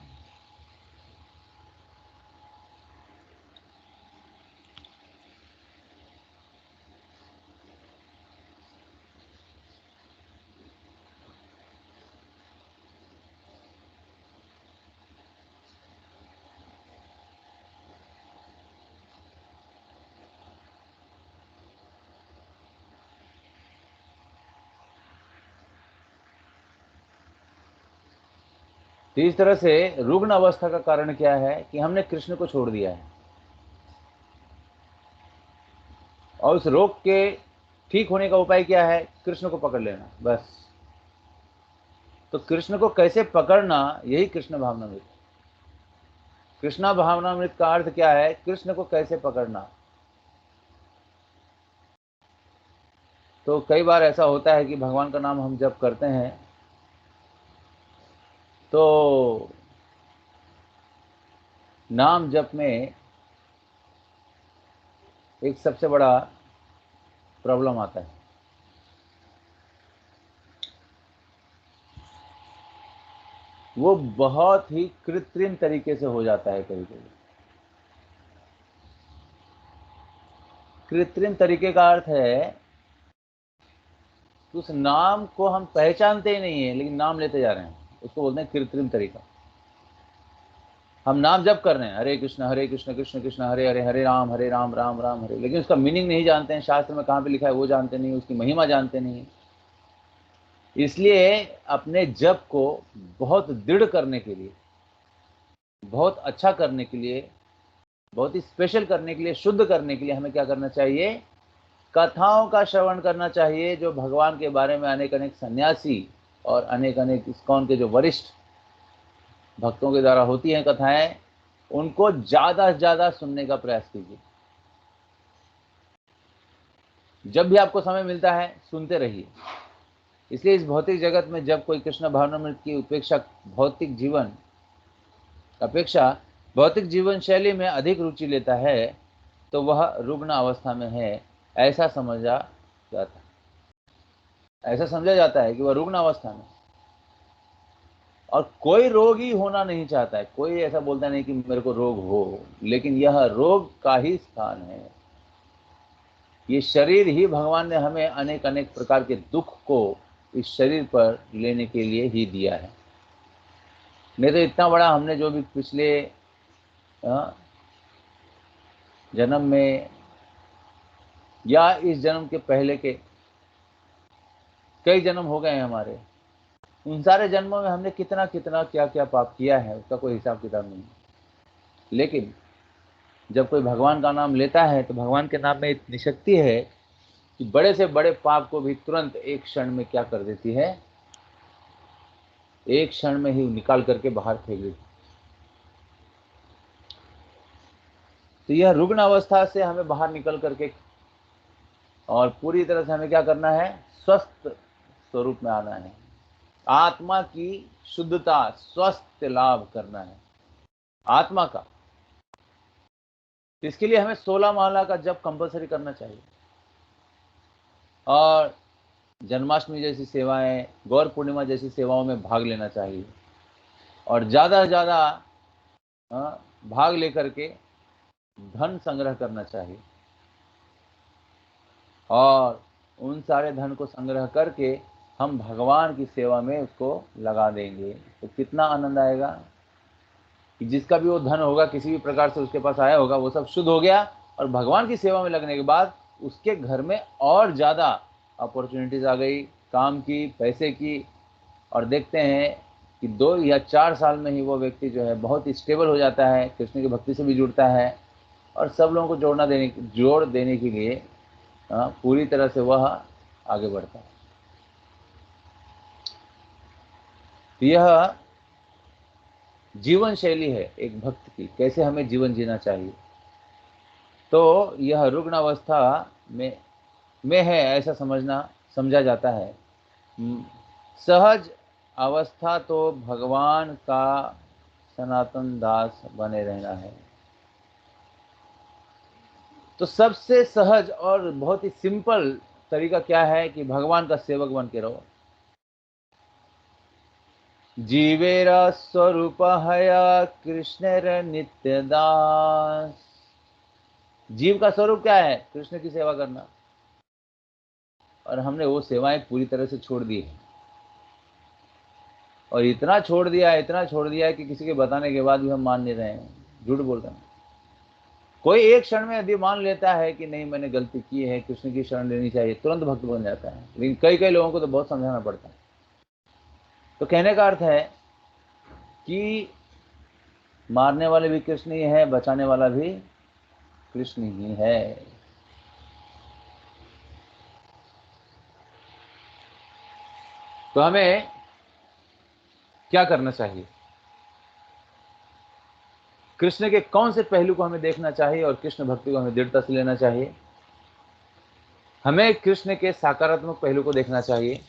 तो इस तरह से रुग्ण अवस्था का कारण क्या है? कि हमने कृष्ण को छोड़ दिया है, और उस रोग के ठीक होने का उपाय क्या है? कृष्ण को पकड़ लेना, बस। तो कृष्ण को कैसे पकड़ना, यही कृष्ण भावनामृत। कृष्णा भावनामृत का अर्थ क्या है? कृष्ण को कैसे पकड़ना। तो कई बार ऐसा होता है कि भगवान का नाम हम जब करते हैं तो नाम जप में एक सबसे बड़ा प्रॉब्लम आता है। वो बहुत ही कृत्रिम तरीके से हो जाता है कभी कभी। कृत्रिम तरीके का अर्थ है कि उस नाम को हम पहचानते ही नहीं है लेकिन नाम लेते जा रहे हैं, उसको बोलते हैं कृत्रिम तरीका। हम नाम जप कर रहे हैं, हरे कृष्ण कृष्ण कृष्ण हरे हरे, हरे राम राम राम हरे, लेकिन उसका मीनिंग नहीं जानते हैं, शास्त्र में कहाँ पे लिखा है वो जानते नहीं, उसकी महिमा जानते नहीं। इसलिए अपने जप को बहुत दृढ़ करने के लिए, बहुत अच्छा करने के लिए, बहुत ही स्पेशल करने के लिए, शुद्ध करने के लिए हमें क्या करना चाहिए? कथाओं का श्रवण करना चाहिए, जो भगवान के बारे में अनेक अनेक सन्यासी और अनेक अनेक इस्कॉन के जो वरिष्ठ भक्तों के द्वारा होती हैं कथाएं, उनको ज्यादा से ज्यादा सुनने का प्रयास कीजिए। जब भी आपको समय मिलता है सुनते रहिए। इसलिए इस भौतिक जगत में जब कोई कृष्ण भावनामृत की अपेक्षा भौतिक जीवन शैली में अधिक रुचि लेता है, तो वह रुग्ण अवस्था में है, ऐसा समझा जाता है। ऐसा समझा जाता है कि वह रुग्ण अवस्था में, और कोई रोगी होना नहीं चाहता है। कोई ऐसा बोलता नहीं कि मेरे को रोग हो, लेकिन यह रोग का ही स्थान है। ये शरीर ही भगवान ने हमें अनेक अनेक प्रकार के दुख को इस शरीर पर लेने के लिए ही दिया है। नहीं तो इतना बड़ा हमने जो भी पिछले जन्म में या इस जन्म के पहले के कई जन्म हो गए हैं हमारे, उन सारे जन्मों में हमने कितना कितना क्या क्या पाप किया है, उसका कोई हिसाब किताब नहीं। लेकिन जब कोई भगवान का नाम लेता है तो भगवान के नाम में इतनी शक्ति है कि बड़े से बड़े पाप को भी तुरंत एक क्षण में क्या कर देती है? एक क्षण में ही निकाल करके बाहर फेंक देती। तो यह रुग्ण अवस्था से हमें बाहर निकल करके और पूरी तरह से हमें क्या करना है? स्वस्थ स्वरूप में आना है, आत्मा की शुद्धता, स्वस्थ लाभ करना है आत्मा का। इसके लिए हमें 16 माला का जप कंपलसरी करना चाहिए, और जन्माष्टमी जैसी सेवाएं, गौर पूर्णिमा जैसी सेवाओं में भाग लेना चाहिए, और ज़्यादा से ज़्यादा भाग लेकर के धन संग्रह करना चाहिए, और उन सारे धन को संग्रह करके हम भगवान की सेवा में उसको लगा देंगे। तो कितना आनंद आएगा कि जिसका भी वो धन होगा, किसी भी प्रकार से उसके पास आया होगा, वो सब शुद्ध हो गया, और भगवान की सेवा में लगने के बाद उसके घर में और ज़्यादा अपॉर्चुनिटीज़ आ गई, काम की, पैसे की। और देखते हैं कि 2 या 4 साल में ही वो व्यक्ति जो है बहुत ही स्टेबल हो जाता है, कृष्ण की भक्ति से भी जुड़ता है, और सब लोगों को जोड़ देने के लिए पूरी तरह से वह आगे बढ़ता है। तो यह जीवन शैली है एक भक्त की, कैसे हमें जीवन जीना चाहिए। तो यह रुग्ण अवस्था में है ऐसा समझा जाता है। सहज अवस्था तो भगवान का सनातन दास बने रहना है। तो सबसे सहज और बहुत ही सिंपल तरीका क्या है कि भगवान का सेवक बन के रहो। जीवेरा स्वरूप हया कृष्णेर नित्य दास। जीव का स्वरूप क्या है? कृष्ण की सेवा करना, और हमने वो सेवाएं पूरी तरह से छोड़ दी है, और इतना छोड़ दिया है कि किसी के बताने के बाद भी हम मान नहीं रहे हैं, झूठ बोल रहे हैं। कोई एक क्षण में यदि मान लेता है कि नहीं मैंने गलती की है, कृष्ण की शरण लेनी चाहिए, तुरंत भक्त बन जाता है। लेकिन कई कई लोगों को तो बहुत समझाना पड़ता है। तो कहने का अर्थ है कि मारने वाले भी कृष्ण ही है, बचाने वाला भी कृष्ण ही है। तो हमें क्या करना चाहिए? कृष्ण के कौन से पहलू को हमें देखना चाहिए और कृष्ण भक्ति को हमें दृढ़ता से लेना चाहिए? हमें कृष्ण के सकारात्मक पहलू को देखना चाहिए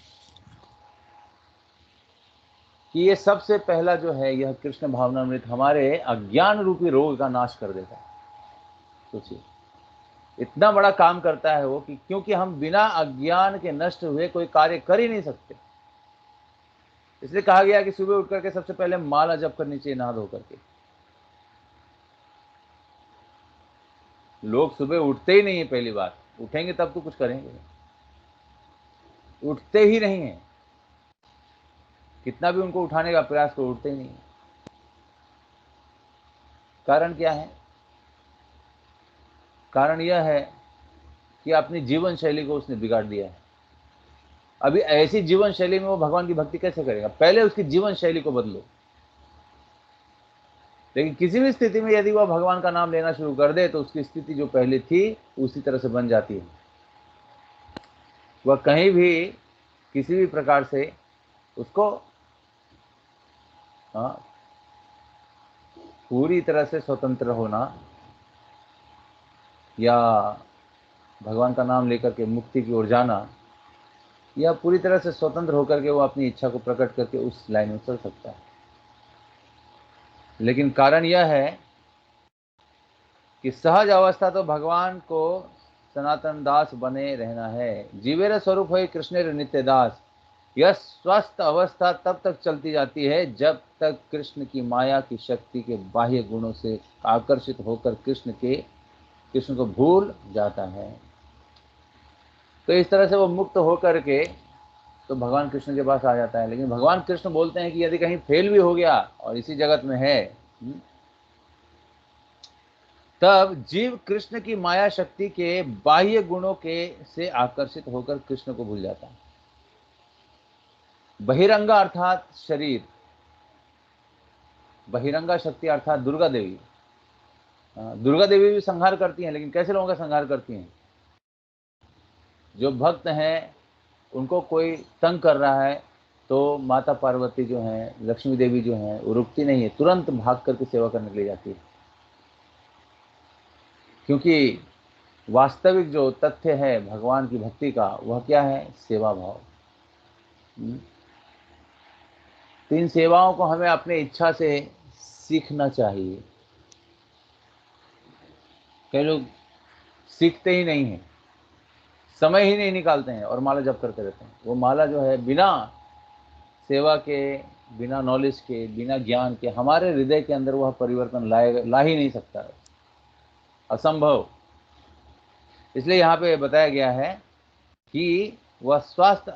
कि ये सबसे पहला जो है, यह कृष्ण भावनामृत हमारे अज्ञान रूपी रोग का नाश कर देता है। सोचिए, इतना बड़ा काम करता है वो कि क्योंकि हम बिना अज्ञान के नष्ट हुए कोई कार्य कर ही नहीं सकते। इसलिए कहा गया कि सुबह उठ करके सबसे पहले माला जप करनी चाहिए, नहा धो करके। लोग सुबह उठते ही नहीं है। पहली बात, उठेंगे तब तो कुछ करेंगे, उठते ही नहीं है। कितना भी उनको उठाने का प्रयास करो, उठते ही नहीं है। कारण क्या है? कारण यह है कि अपनी जीवन शैली को उसने बिगाड़ दिया है। अभी ऐसी जीवन शैली में वो भगवान की भक्ति कैसे करेगा? पहले उसकी जीवन शैली को बदलो। लेकिन किसी भी स्थिति में यदि वह भगवान का नाम लेना शुरू कर दे तो उसकी स्थिति जो पहले थी उसी तरह से बन जाती है। वह कहीं भी किसी भी प्रकार से उसको पूरी तरह से स्वतंत्र होना या भगवान का नाम लेकर के मुक्ति की ओर जाना, या पूरी तरह से स्वतंत्र होकर के वो अपनी इच्छा को प्रकट करके उस लाइन में चल सकता है। लेकिन कारण यह है कि सहज अवस्था तो भगवान को सनातन दास बने रहना है। जीवेर स्वरूप है कृष्णेर नित्य दास। यह स्वस्थ अवस्था तब तक चलती जाती है जब तक कृष्ण की माया की शक्ति के बाह्य गुणों से आकर्षित होकर कृष्ण को भूल जाता है। तो इस तरह से वो मुक्त होकर के तो भगवान कृष्ण के पास आ जाता है। लेकिन भगवान कृष्ण बोलते हैं कि यदि कहीं फेल भी हो गया और इसी जगत में है, तब जीव कृष्ण की माया शक्ति के बाह्य गुणों के से आकर्षित होकर कृष्ण को भूल जाता है। बहिरंगा अर्थात शरीर, बहिरंगा शक्ति अर्थात दुर्गा देवी। दुर्गा देवी भी संहार करती हैं, लेकिन कैसे लोगों का संहार करती हैं? जो भक्त हैं उनको कोई तंग कर रहा है तो माता पार्वती जो हैं, लक्ष्मी देवी जो हैं, वो रुकती नहीं है, तुरंत भाग करके सेवा करने के लिए जाती है। क्योंकि वास्तविक जो तथ्य है भगवान की भक्ति का वह क्या है? सेवा भाव। तो इन सेवाओं को हमें अपने इच्छा से सीखना चाहिए। कई लोग सीखते ही नहीं हैं, समय ही नहीं निकालते हैं और माला जप करते रहते हैं। वो माला जो है बिना सेवा के, बिना नॉलेज के, बिना ज्ञान के हमारे हृदय के अंदर वह परिवर्तन ला ही नहीं सकता है, असंभव। इसलिए यहाँ पे बताया गया है कि वह स्वस्थ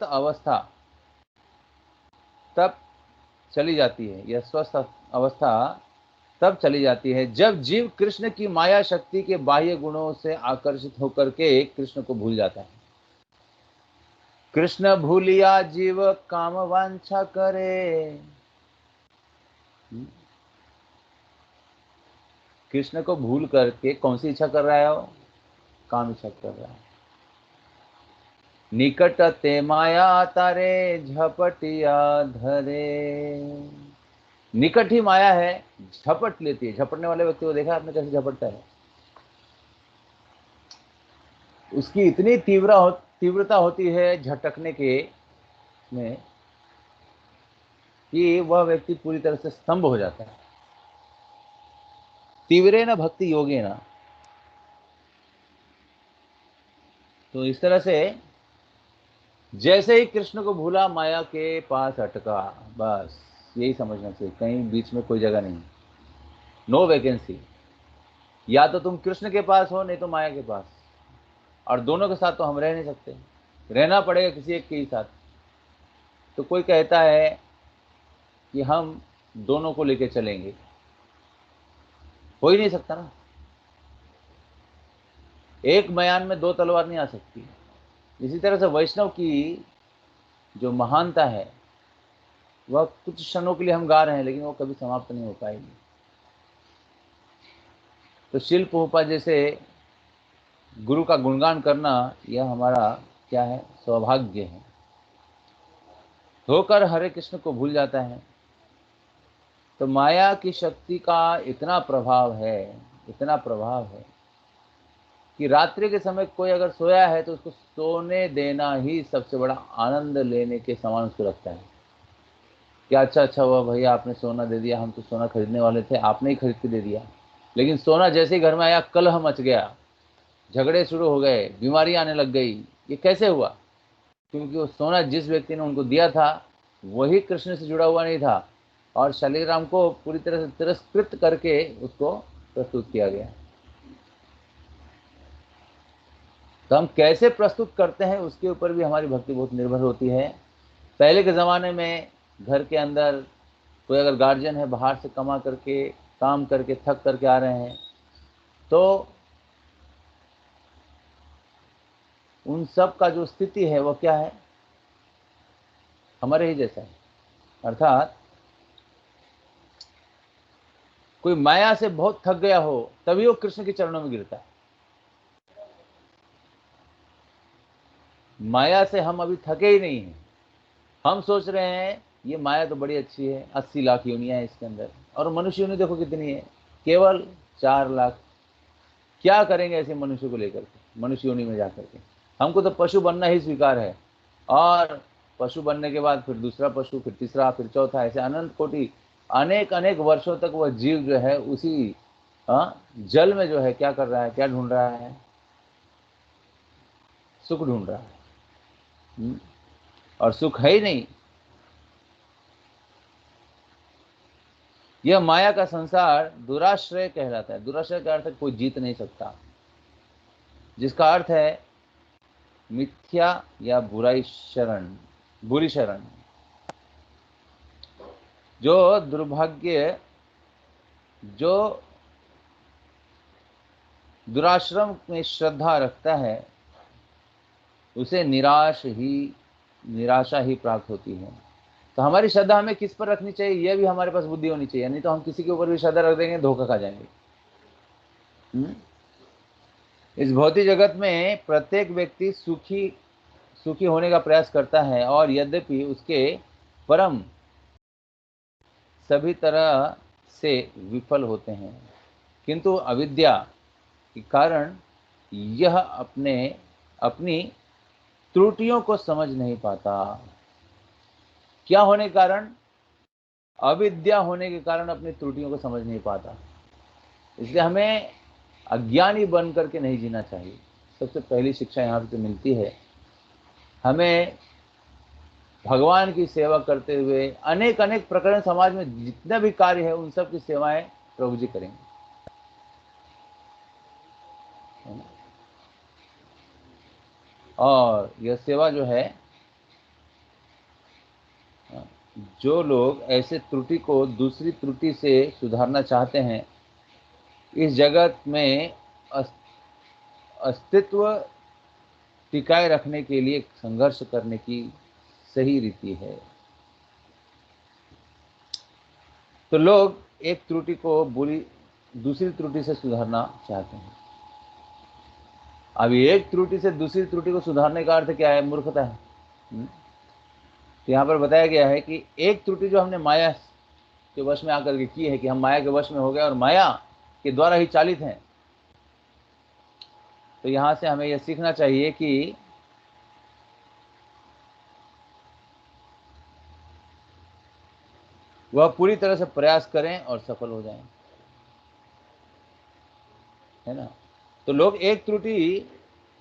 अवस्था तब चली जाती है, यह स्वस्थ अवस्था तब चली जाती है जब जीव कृष्ण की माया शक्ति के बाह्य गुणों से आकर्षित होकर के कृष्ण को भूल जाता है। कृष्ण भूलिया जीव काम वांछा करे। कृष्ण को भूल करके कौन सी इच्छा कर रहा है? वो काम इच्छा कर रहा है। निकट ते माया तारे झपटिया धरे। निकट ही माया है, झपट लेती है। झपटने वाले व्यक्ति को देखा आपने कैसे झपटता है? उसकी इतनी तीव्रता होती है झटकने के में कि वह व्यक्ति पूरी तरह से स्तंभ हो जाता है। तीव्रेन भक्ति योगेन। तो इस तरह से जैसे ही कृष्ण को भूला, माया के पास अटका, बस यही समझना चाहिए। कहीं बीच में कोई जगह नहीं, नो वैकेंसी। या तो तुम कृष्ण के पास हो, नहीं तो माया के पास, और दोनों के साथ तो हम रह नहीं सकते, रहना पड़ेगा किसी एक के ही साथ। तो कोई कहता है कि हम दोनों को लेके चलेंगे, हो ही नहीं सकता ना। एक मयान में दो तलवार नहीं आ सकती। इसी तरह से वैष्णव की जो महानता है वह कुछ क्षणों के लिए हम गा रहे हैं, लेकिन वो कभी समाप्त नहीं हो पाएगी। तो शिल प्रभुपाद जैसे गुरु का गुणगान करना यह हमारा क्या है? सौभाग्य है। धोकर हरे कृष्ण को भूल जाता है। तो माया की शक्ति का इतना प्रभाव है, इतना प्रभाव है कि रात्रि के समय कोई अगर सोया है तो उसको सोने देना ही सबसे बड़ा आनंद लेने के समान उसको लगता है। क्या अच्छा हुआ भैया आपने सोना दे दिया, हम तो सोना खरीदने वाले थे, आपने ही खरीद के दे दिया। लेकिन सोना जैसे ही घर में आया कलह मच गया, झगड़े शुरू हो गए, बीमारी आने लग गई। ये कैसे हुआ? क्योंकि वो सोना जिस व्यक्ति ने उनको दिया था वही कृष्ण से जुड़ा हुआ नहीं था, और शालिग्राम को पूरी तरह से तिरस्कृत करके उसको प्रस्तुत किया गया। तो हम कैसे प्रस्तुत करते हैं उसके ऊपर भी हमारी भक्ति बहुत निर्भर होती है। पहले के ज़माने में घर के अंदर कोई अगर गार्जियन है बाहर से कमा करके काम करके थक करके आ रहे हैं, तो उन सब का जो स्थिति है वो क्या है, हमारे ही जैसा है। अर्थात कोई माया से बहुत थक गया हो तभी वो कृष्ण के चरणों में गिरता है। माया से हम अभी थके ही नहीं हैं। हम सोच रहे हैं ये माया तो बड़ी अच्छी है, 80 लाख योनियां है इसके अंदर, और मनुष्य योनि देखो कितनी है, केवल 4 लाख। क्या करेंगे ऐसे मनुष्य को लेकर के मनुष्य योनि में जाकर के? हमको तो पशु बनना ही स्वीकार है, और पशु बनने के बाद फिर दूसरा पशु, फिर तीसरा, फिर चौथा, ऐसे अनंत कोटि अनेक अनेक वर्षों तक वह जीव जो है उसी जल में जो है क्या कर रहा है, क्या ढूंढ रहा है? सुख ढूंढ रहा है। और सुख है ही नहीं। यह माया का संसार दुराश्रय कहलाता है। दुराश्रय का अर्थ है कोई जीत नहीं सकता, जिसका अर्थ है मिथ्या या बुराई शरण, बुरी शरण। जो दुर्भाग्य, जो दुराश्रम में श्रद्धा रखता है उसे निराशा ही प्राप्त होती है। तो हमारी श्रद्धा हमें किस पर रखनी चाहिए, यह भी हमारे पास बुद्धि होनी चाहिए, नहीं तो हम किसी के ऊपर भी श्रद्धा रख देंगे, धोखा खा जाएंगे। इस भौतिक जगत में प्रत्येक व्यक्ति सुखी होने का प्रयास करता है, और यद्यपि उसके परम सभी तरह से विफल होते हैं, किंतु अविद्या के कारण यह अपनी त्रुटियों को समझ नहीं पाता। क्या होने के कारण? अविद्या होने के कारण अपनी त्रुटियों को समझ नहीं पाता। इसलिए हमें अज्ञानी बन करके नहीं जीना चाहिए। सबसे पहली शिक्षा यहाँ पे मिलती है हमें, भगवान की सेवा करते हुए अनेक अनेक प्रकरण, समाज में जितने भी कार्य है उन सब की सेवाएं प्रभु जी करेंगे, है ना? और यह सेवा जो है, जो लोग ऐसे त्रुटि को दूसरी त्रुटि से सुधारना चाहते हैं, इस जगत में अस्तित्व टिकाए रखने के लिए संघर्ष करने की सही रीति है। तो लोग एक त्रुटि को दूसरी त्रुटि से सुधारना चाहते हैं। अब एक त्रुटि से दूसरी त्रुटि को सुधारने का अर्थ क्या है? मूर्खता है। तो यहाँ पर बताया गया है कि एक त्रुटि जो हमने माया के वश में आकर के की है, कि हम माया के वश में हो गए और माया के द्वारा ही चालित हैं, तो यहाँ से हमें यह सीखना चाहिए कि वह पूरी तरह से प्रयास करें और सफल हो जाएं, है ना? तो लोग एक त्रुटि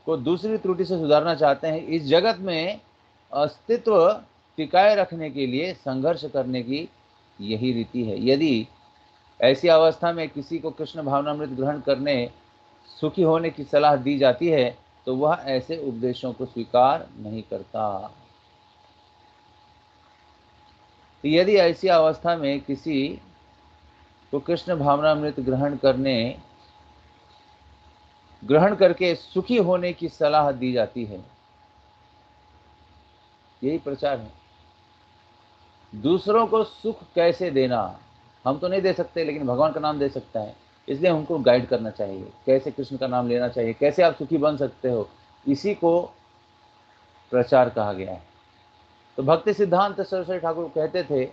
को दूसरी त्रुटि से सुधारना चाहते हैं। इस जगत में अस्तित्व टिकाए रखने के लिए संघर्ष करने की यही रीति है। यदि ऐसी अवस्था में किसी को कृष्ण भावनामृत ग्रहण करने, सुखी होने की सलाह दी जाती है, तो वह ऐसे उपदेशों को स्वीकार नहीं करता। तो यदि ऐसी अवस्था में किसी को कृष्ण भावनामृत ग्रहण करके सुखी होने की सलाह दी जाती है, यही प्रचार है। दूसरों को सुख कैसे देना, हम तो नहीं दे सकते, लेकिन भगवान का नाम दे सकता है। इसलिए हमको गाइड करना चाहिए, कैसे कृष्ण का नाम लेना चाहिए, कैसे आप सुखी बन सकते हो, इसी को प्रचार कहा गया है। तो भक्ति सिद्धांत सरस्वती ठाकुर कहते थे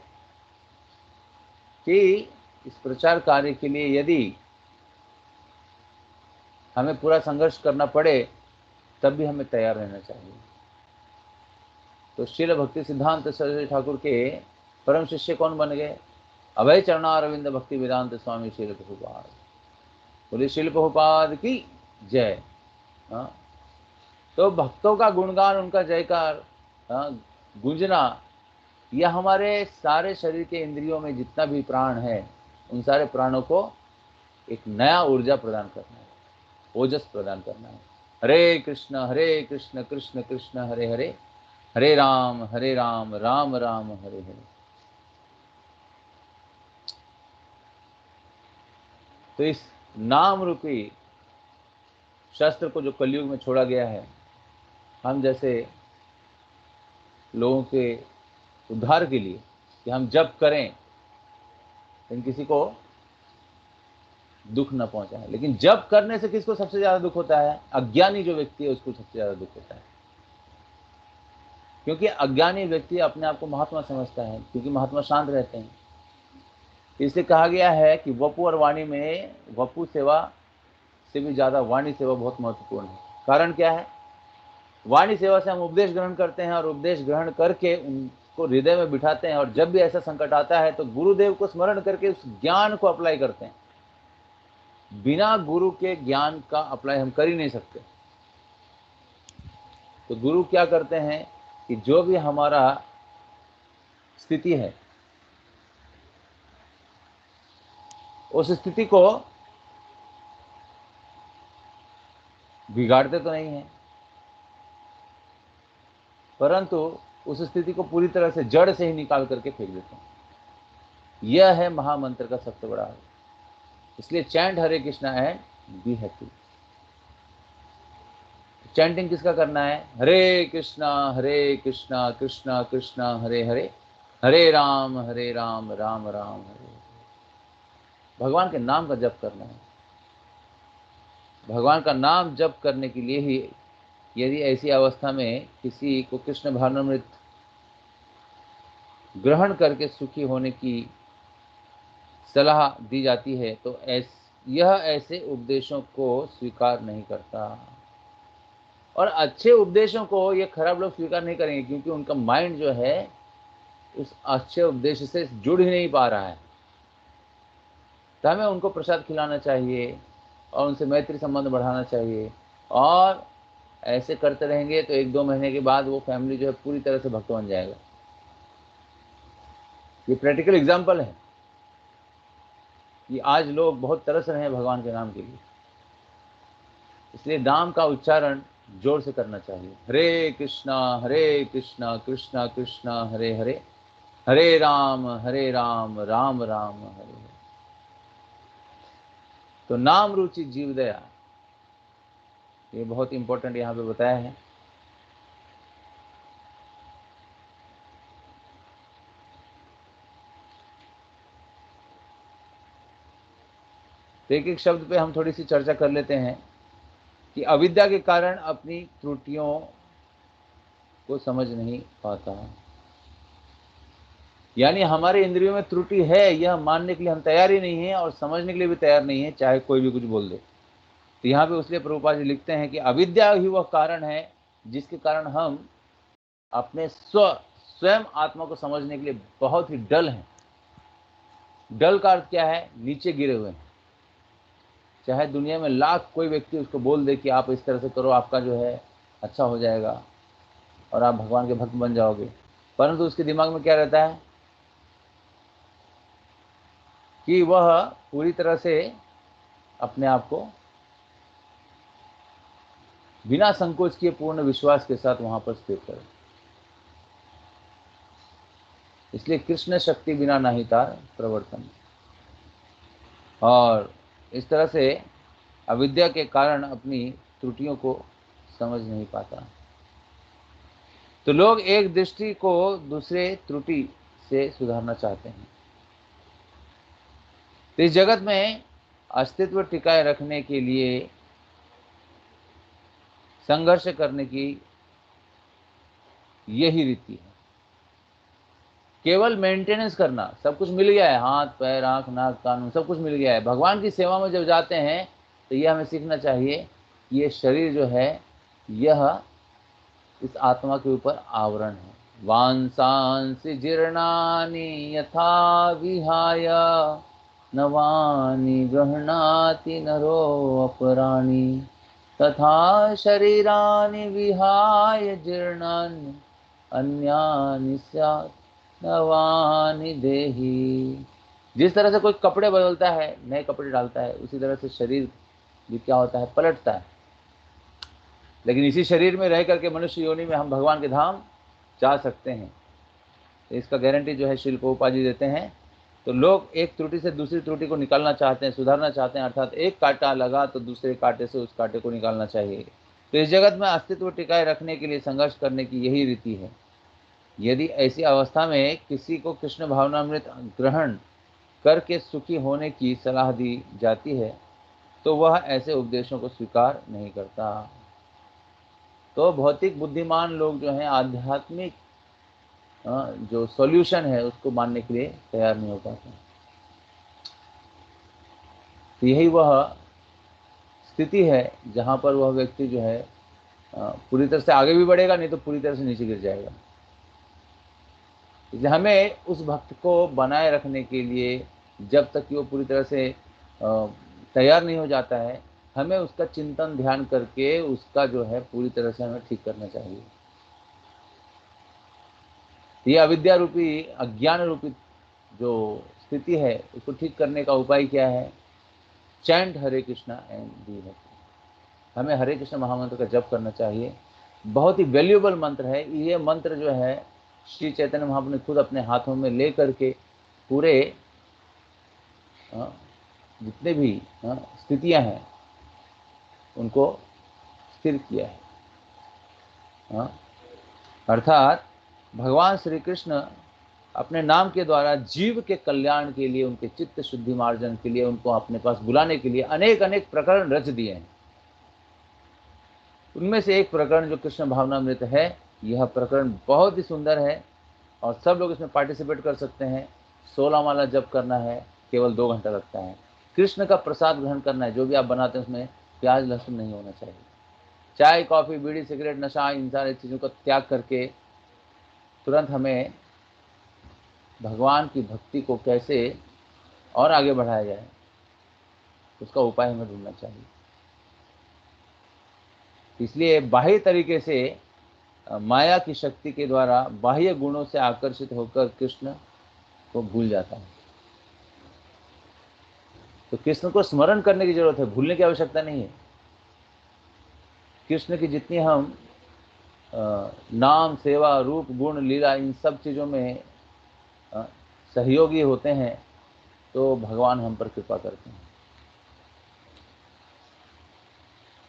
कि इस प्रचार कार्य के लिए यदि हमें पूरा संघर्ष करना पड़े, तब भी हमें तैयार रहना चाहिए। तो श्रील भक्ति सिद्धांत सरस्वती ठाकुर के परम शिष्य कौन बन गए? अभय चरणारविंद भक्ति वेदांत स्वामी श्रील प्रभुपाद। बोले श्रील प्रभुपाद की जय। हाँ, तो भक्तों का गुणगान, उनका जयकार गूंजना, यह हमारे सारे शरीर के इंद्रियों में जितना भी प्राण है, उन सारे प्राणों को एक नया ऊर्जा प्रदान करना है, ओजस प्रदान करना है। हरे कृष्ण कृष्ण कृष्ण हरे हरे, हरे राम राम राम हरे हरे। तो इस नाम रूपी शस्त्र को जो कलयुग में छोड़ा गया है, हम जैसे लोगों के उद्धार के लिए, कि हम जप करें लेकिन किसी को दुख न पहुंचाए। लेकिन जप करने से किसको सबसे ज्यादा दुख होता है? अज्ञानी जो व्यक्ति है उसको सबसे ज्यादा दुख होता है, क्योंकि अज्ञानी व्यक्ति अपने आप को महात्मा समझता है, क्योंकि महात्मा शांत रहते हैं। इसलिए कहा गया है कि वपु और वाणी में वपु सेवा से भी ज्यादा वाणी सेवा बहुत महत्वपूर्ण है। कारण क्या है? वाणी सेवा से हम उपदेश ग्रहण करते हैं और उपदेश ग्रहण करके उनको हृदय में बिठाते हैं, और जब भी ऐसा संकट आता है तो गुरुदेव को स्मरण करके उस ज्ञान को अप्लाई करते हैं। बिना गुरु के ज्ञान का अप्लाई हम कर ही नहीं सकते। तो गुरु क्या करते हैं कि जो भी हमारा स्थिति है उस स्थिति को बिगाड़ते तो नहीं है, परंतु उस स्थिति को पूरी तरह से जड़ से ही निकाल करके फेंक देते हैं। यह है महामंत्र का सबसे बड़ा है। इसलिए chant Hare Krishna and be happy. Chanting किसका करना है? हरे कृष्णा कृष्णा कृष्णा हरे हरे, हरे राम राम राम हरे। भगवान के नाम का जप करना है। भगवान का नाम जप करने के लिए ही, यदि ऐसी अवस्था में किसी को कृष्ण भावनामृत ग्रहण करके सुखी होने की सलाह दी जाती है, तो यह ऐसे उपदेशों को स्वीकार नहीं करता। और अच्छे उपदेशों को ये खराब लोग स्वीकार नहीं करेंगे, क्योंकि उनका माइंड जो है उस अच्छे उपदेश से जुड़ ही नहीं पा रहा है। तो हमें उनको प्रसाद खिलाना चाहिए और उनसे मैत्री संबंध बढ़ाना चाहिए, और ऐसे करते रहेंगे तो 1-2 महीने के बाद वो फैमिली जो है पूरी तरह से भक्त बन जाएगा। ये प्रैक्टिकल एग्जाम्पल है कि आज लोग बहुत तरस रहे हैं भगवान के नाम के लिए। इसलिए नाम का उच्चारण जोर से करना चाहिए। हरे कृष्णा कृष्णा कृष्णा हरे हरे, हरे राम राम राम हरे हरे। तो नाम रुचि जीव दया, ये बहुत इंपॉर्टेंट यहाँ पे बताया है। तो एक एक शब्द पे हम थोड़ी सी चर्चा कर लेते हैं कि अविद्या के कारण अपनी त्रुटियों को समझ नहीं पाता, यानी हमारे इंद्रियों में त्रुटि है यह मानने के लिए हम तैयार ही नहीं है, और समझने के लिए भी तैयार नहीं है, चाहे कोई भी कुछ बोल दे। तो यहाँ पे उसलिए प्रभुपाद जी लिखते हैं कि अविद्या ही वह कारण है जिसके कारण हम अपने स्वयं आत्मा को समझने के लिए बहुत ही डल हैं। डल का अर्थ क्या है? नीचे गिरे हुए हैं। चाहे दुनिया में लाख कोई व्यक्ति उसको बोल दे कि आप इस तरह से करो, आपका जो है अच्छा हो जाएगा और आप भगवान के भक्त बन जाओगे, परंतु उसके दिमाग में क्या रहता है कि वह पूरी तरह से अपने आप को बिना संकोच किए पूर्ण विश्वास के साथ वहां पर स्थित करे। इसलिए कृष्ण शक्ति बिना नहीं तार प्रवर्तन। और इस तरह से अविद्या के कारण अपनी त्रुटियों को समझ नहीं पाता। तो लोग एक दृष्टि को दूसरे त्रुटि से सुधारना चाहते हैं। तो इस जगत में अस्तित्व टिकाए रखने के लिए संघर्ष करने की यही रीति है। केवल मेंटेनेंस करना, सब कुछ मिल गया है, हाथ पैर आंख नाक कान सब कुछ मिल गया है। भगवान की सेवा में जब जाते हैं तो यह हमें सीखना चाहिए कि ये शरीर जो है यह इस आत्मा के ऊपर आवरण है। वांसांसि जीर्णानि यथा विहाय नवानि गृह्णाति नरो अपराणि तथा शरीरानि विहाय जीर्णानि अन्यानि स्यात् नवानि देहि। जिस तरह से कोई कपड़े बदलता है, नए कपड़े डालता है, उसी तरह से शरीर भी क्या होता है? पलटता है। लेकिन इसी शरीर में रह करके मनुष्य योनि में हम भगवान के धाम जा सकते हैं। इसका गारंटी जो है श्रील प्रभुपाद जी देते हैं तो लोग एक त्रुटि से दूसरी त्रुटि को निकालना चाहते हैं, सुधारना चाहते हैं, अर्थात एक कांटा लगा तो दूसरे कांटे से उस कांटे को निकालना चाहिए। तो इस जगत में अस्तित्व टिकाए रखने के लिए संघर्ष करने की यही रीति है। यदि ऐसी अवस्था में किसी को कृष्ण भावनामृत ग्रहण करके सुखी होने की सलाह दी जाती है तो वह ऐसे उपदेशों को स्वीकार नहीं करता। तो भौतिक बुद्धिमान लोग जो हैं आध्यात्मिक जो सॉल्यूशन है उसको मानने के लिए तैयार नहीं हो पाते। तो यही वह स्थिति है जहाँ पर वह व्यक्ति जो है पूरी तरह से आगे भी बढ़ेगा, नहीं तो पूरी तरह से नीचे गिर जाएगा। इसलिए हमें उस भक्त को बनाए रखने के लिए जब तक कि वो पूरी तरह से तैयार नहीं हो जाता है, हमें उसका चिंतन ध्यान करके उसका जो है पूरी तरह से हमें ठीक करना चाहिए। ये अविद्या रूपी, अज्ञान रूपी जो स्थिति है उसको ठीक करने का उपाय क्या है? Chant Hare Krishna and be happy. हमें हरे कृष्ण महामंत्र का जप करना चाहिए। बहुत ही वैल्यूएबल मंत्र है ये मंत्र जो है श्री चैतन्य महाप्रभु ने खुद अपने हाथों में ले करके पूरे जितने भी स्थितियां हैं उनको स्थिर किया है। अर्थात भगवान श्री कृष्ण अपने नाम के द्वारा जीव के कल्याण के लिए, उनके चित्त शुद्धि मार्जन के लिए, उनको अपने पास बुलाने के लिए अनेक अनेक प्रकरण रच दिए हैं। उनमें से एक प्रकरण जो कृष्ण भावनामृत है, यह प्रकरण बहुत ही सुंदर है और सब लोग इसमें पार्टिसिपेट कर सकते हैं। 16 माला जप करना है, केवल 2 घंटा लगता है। कृष्ण का प्रसाद ग्रहण करना है, जो भी आप बनाते हैं उसमें प्याज लहसुन नहीं होना चाहिए। चाय कॉफी बीड़ी सिगरेट नशा इन सारी चीज़ों का त्याग करके तुरंत हमें भगवान की भक्ति को कैसे और आगे बढ़ाया जाए उसका उपाय हमें ढूंढना चाहिए। इसलिए बाह्य तरीके से माया की शक्ति के द्वारा बाह्य गुणों से आकर्षित होकर कृष्ण को भूल जाता है। तो कृष्ण को स्मरण करने की जरूरत है, भूलने की आवश्यकता नहीं है। कृष्ण की जितनी हम नाम सेवा रूप गुण लीला इन सब चीज़ों में सहयोगी होते हैं तो भगवान हम पर कृपा करते हैं।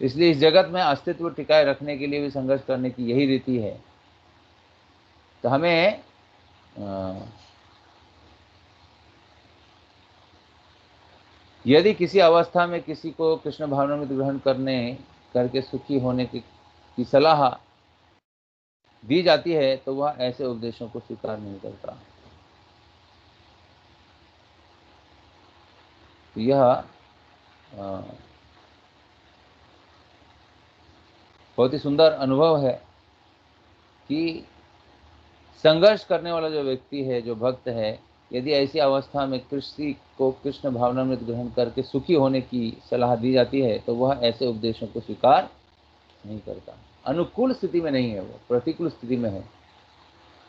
इसलिए इस जगत में अस्तित्व टिकाए रखने के लिए भी संघर्ष करने की यही रीति है। तो हमें यदि किसी अवस्था में किसी को कृष्ण भावनामृत ग्रहण करके सुखी होने की सलाह दी जाती है तो वह ऐसे उपदेशों को स्वीकार नहीं करता। तो यह बहुत ही सुंदर अनुभव है कि संघर्ष करने वाला जो व्यक्ति है, जो भक्त है, यदि ऐसी अवस्था में किसी को कृष्ण भावनामृत ग्रहण करके सुखी होने की सलाह दी जाती है तो वह ऐसे उपदेशों को स्वीकार नहीं करता। अनुकूल स्थिति में नहीं है, वो प्रतिकूल स्थिति में है।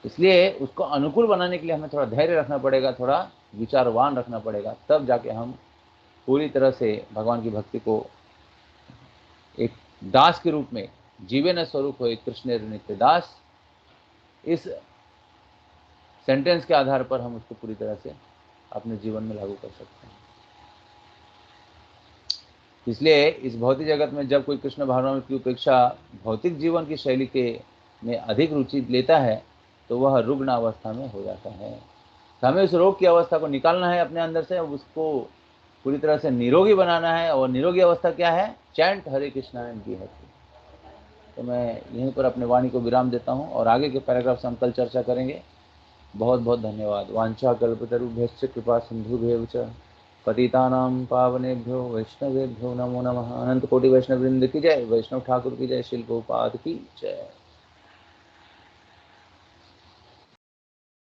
इसलिए उसको अनुकूल बनाने के लिए हमें थोड़ा धैर्य रखना पड़ेगा, थोड़ा विचारवान रखना पड़ेगा, तब जाके हम पूरी तरह से भगवान की भक्ति को एक दास के रूप में, जीवे न स्वरूप हो कृष्ण नित्य दास, इस सेंटेंस के आधार पर हम उसको पूरी तरह से अपने जीवन में लागू कर सकते हैं। इसलिए इस भौतिक जगत में जब कोई कृष्ण भावना की उपेक्षा भौतिक जीवन की शैली के में अधिक रुचि लेता है तो वह रुग्ण अवस्था में हो जाता है। तो हमें उस रोग की अवस्था को निकालना है अपने अंदर से, उसको पूरी तरह से निरोगी बनाना है। और निरोगी अवस्था क्या है? Chant Hare Krishna and be happy. तो मैं यहीं पर अपने वाणी को विराम देता हूँ और आगे के पैराग्राफ से हम कल चर्चा करेंगे। बहुत बहुत धन्यवाद। वांछा कल्पतरुभ्यश्च कृपा सिंधुभ्येव च पतितानां पावनेभ्यो वैष्णवेभ्यो नमो नमः। अनंत कोटि वैष्णव वृंद की जय, वैष्णव ठाकुर की जय, शिल प्रभुपाद की जय।